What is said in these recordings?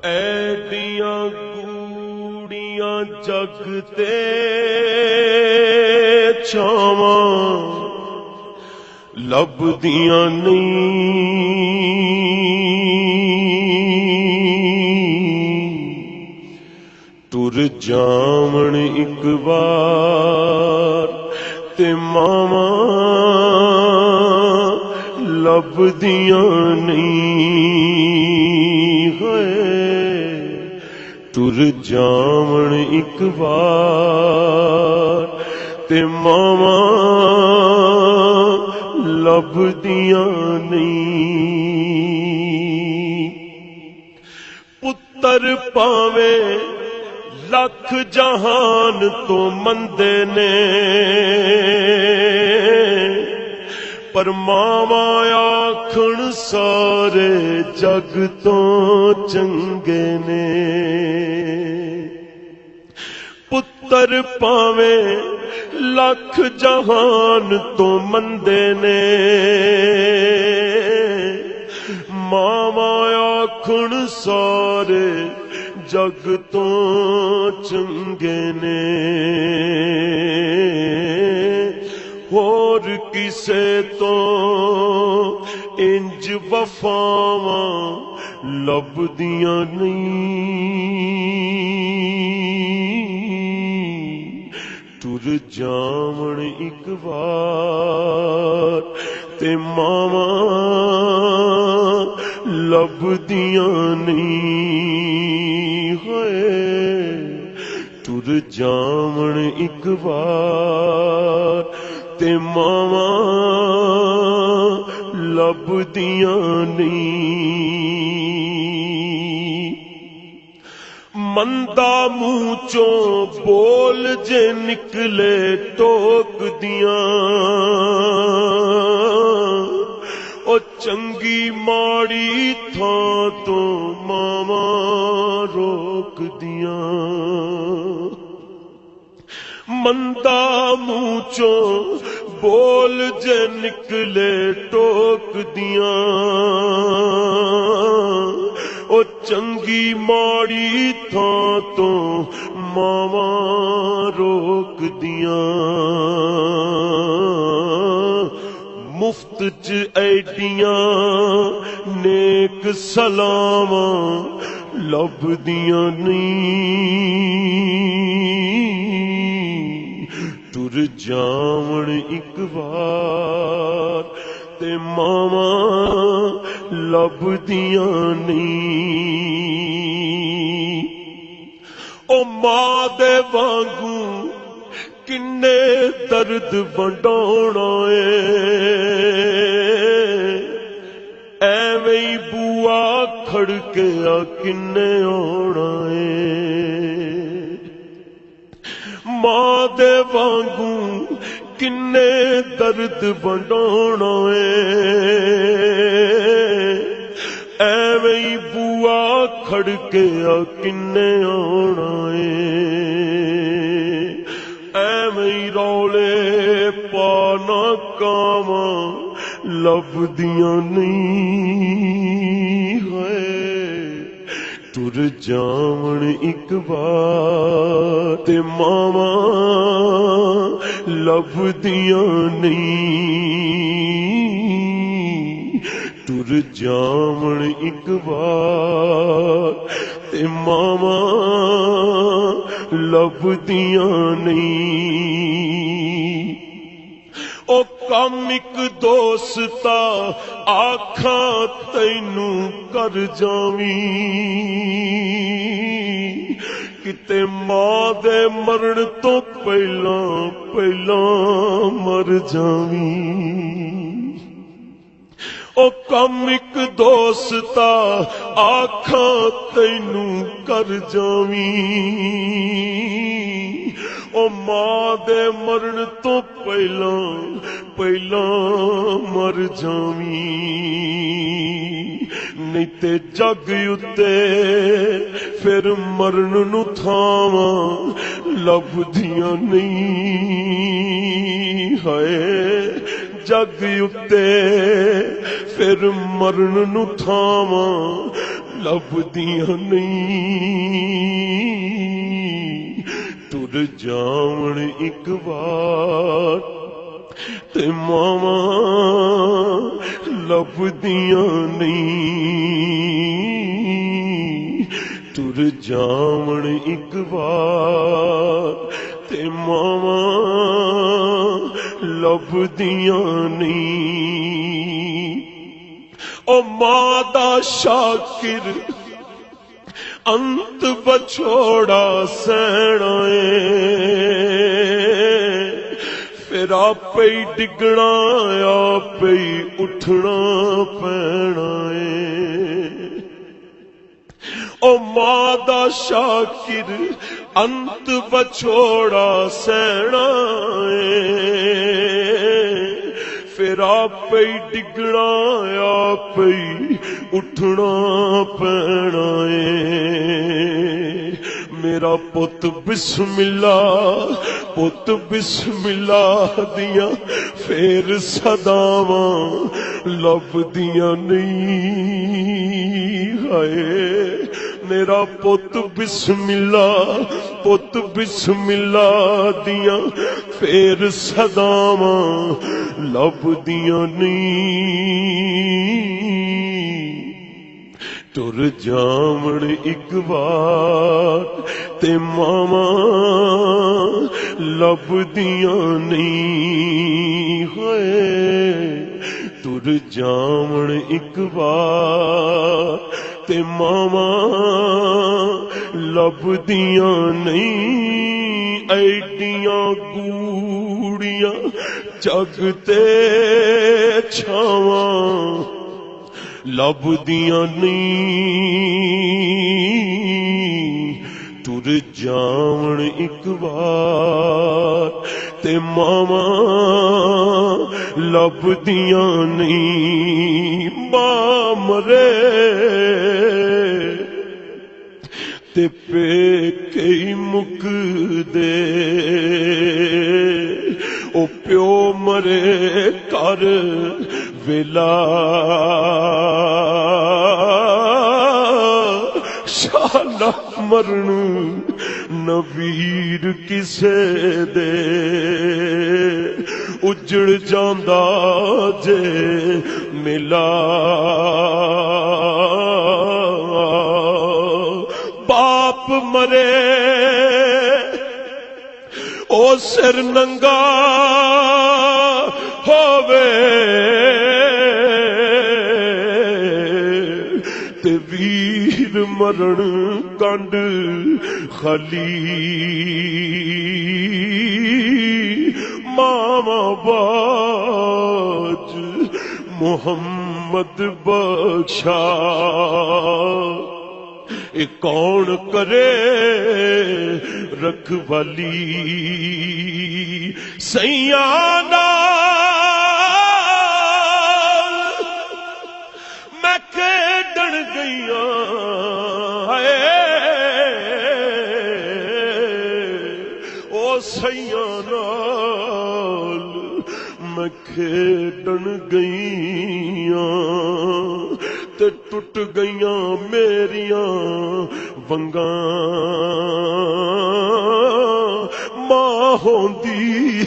ایڈیاں گوڑیاں جگ تے چھاواں لبدیاں نہیں، ٹر جاون ایک بار تے ماواں لبدیاں نہیں، ٹر جاون ایک بار تے ماواں لبدیاں نہیں۔ پتر پاویں لکھ جہان تو مندے نے، پر ماواں آکھن سارے جگ تو چنگے نے۔ پتر پاویں لکھ جہان تو مندے نے، ماواں آکھن سارے جگ تو چنگے نے۔ ہور کسے تو انج وفاواں لبدیاں نہیں، ٹر جاون ایک بار تے ماواں لبدیاں نہیں، ٹر جاون ایک بار تے ماواں لبدیاں نہیں۔ مندا منہ چوں بول جے نکلے ٹوک دیاں، او چنگی ماڑی تھاں تو ماواں روک دیاں۔ مندا منہ چوں بول جے نکلے ٹوک دیاں، او چنگی ماڑی تھاں تو ماواں روک دیاں۔ مفت چ ایڈیاں نیک سلاواں لبدیاں نہیں، ٹر جاون ایک بار تے ماواں لبدیاں نہیں۔ او ماں دے وانگوں کنے درد ونڈونا اے، ایویں ہی بوا کھڑکیا کنے آنا اے۔ ماں دے وانگوں کنے درد ونڈونا اے، ایویں ہی بوا کھڑکیا کنے آنا اے۔ ایویں ہی رولے پانا کاواں لبدیاں نہیں، ٹر جاون ایک بار تے ماواں لبدیاں نہیں، ٹر جاون ایک بار تے ماواں لبدیاں نہیں۔ او کم ایک دوستا آکھاں تینوں کر جاویں، کتے ماں دے مرن تو پہلاں مر جاویں۔ او کم ایک دوستا آکھاں تینوں کر جاویں، او ماں دے مرن تو پہلاں مر جاویں۔ نہیں تے جگ اتے پھر مرن نو تھاواں لبدیاں نہیں، جگ اتے پھر مرن نو تھاواں لبدیاں نہیں تر جاون ایک بار تے ماواں لبدیاں نہیں تر جاون ایک بار تے ماواں لبدیاں نہیں او ماں دا شاکر انت بچھوڑا سہنا ہے پھر آپ ہی ڈگنا آپ ہی اٹھنا پینا ہے او ماں دا شاکر انت بچھوڑا سہنا ہے پھر آپ ہی ڈگنا آپ ہی اٹھنا پینا ہے میرا پت بسم اللہ دیاں پھر صداواں لبدیاں نہیں ہائے میرا پت بسم اللہ دیاں پھر صداواں لبدیاں نہیں تر جاون ایک بار تے ماواں لبدیاں نہیں ہوئے تر جاون ایک بار تے ماواں لبدیاں نہیں ایڈیاں گوڑیاں جگ تے چھاواں لبدیاں نہیں تر جاون ایک بار تے ماواں لبدیاں نہیں ماں مرے تے پیکے مک دے او پیو مرے کر ویلا شالا مرن نویر کسے دے اجڑ جاندا جے ملا باپ مرے او سر ننگا ہووے تے ویر مرن کنڈ خالی ماما باج محمد بخشا اے کون کرے رکھوالی سیاں نال میں کھیڈن گئیاں او سیاں نال میں کھیڈن گئیاں تے ٹٹ گئیاں میریاں ونگاں ماں ہوندی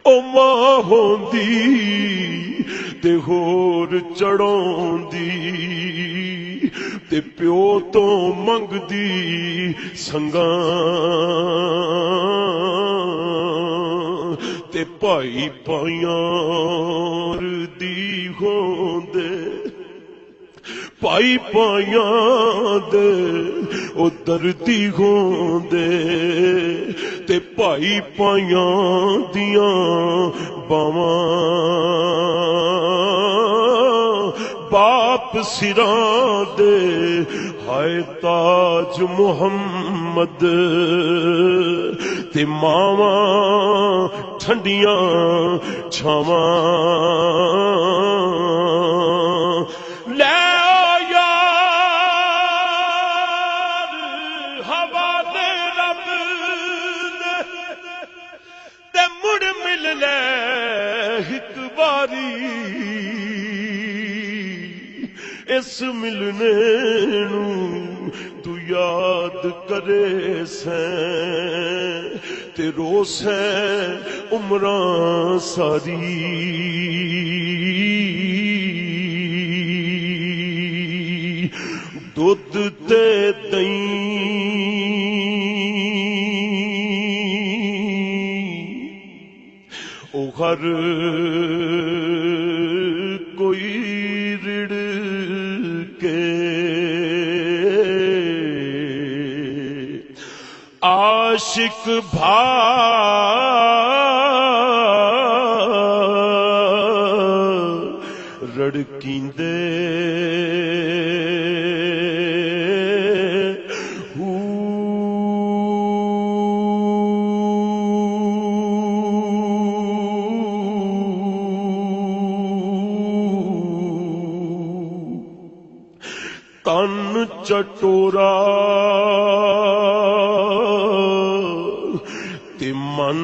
او ماں ہوندی تے ہور چڑھاوندی تے پیو تو منگدی سنگاں تے پائی پائیاں دی ہوندے پائی پائیاں دے او دردی ہوندے تے پائی پائیاں دیاں باواں باپ سراں دے ہائے تاج محمد تے ماواں ٹھنڈیاں چھاواں لے آؤ یار حوالے رب دے تے مڑ مل لے واری اس ملنے نو تو یاد کرے سیں تے رو سیں عمراں ساری دودھ تے دਹੀਂ او ہر کوئی رڑ کے عاشق بھا رڑکیندے تن چٹورا تے من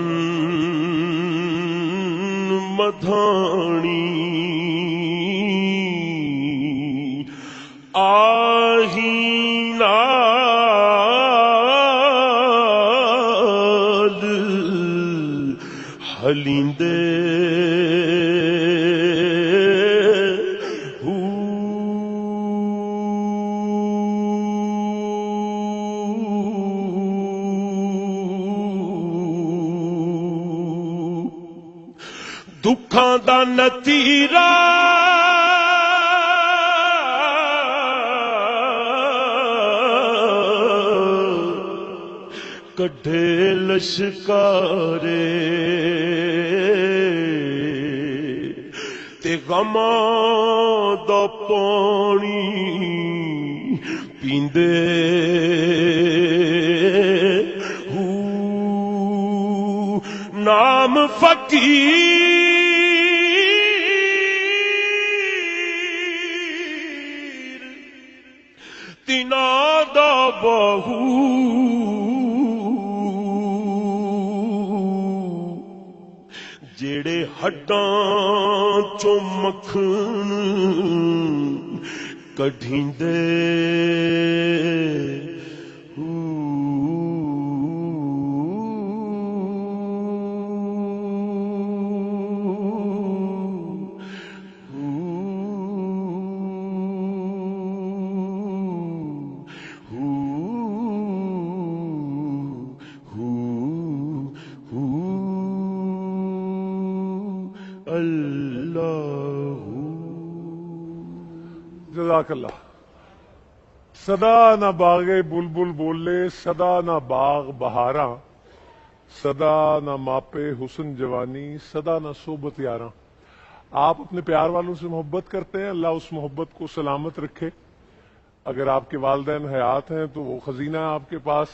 مدھانی آہی نال ہلیندے دکھاں دا نتیرا کڈھے لشکارے تے غماں دا پانی پیندے نام فقیر تینا دا بہو جیڑے ہڈاں چوں مکھن کڈھیندے جزاک اللہ. صدا نہ باغ بلبل بولے، صدا نہ باغ بہاراں، صدا نہ ماپے حسن جوانی، صدا نہ صحبت یاراں. آپ اپنے پیار والوں سے محبت کرتے ہیں، اللہ اس محبت کو سلامت رکھے. اگر آپ کے والدین حیات ہیں تو وہ خزینہ آپ کے پاس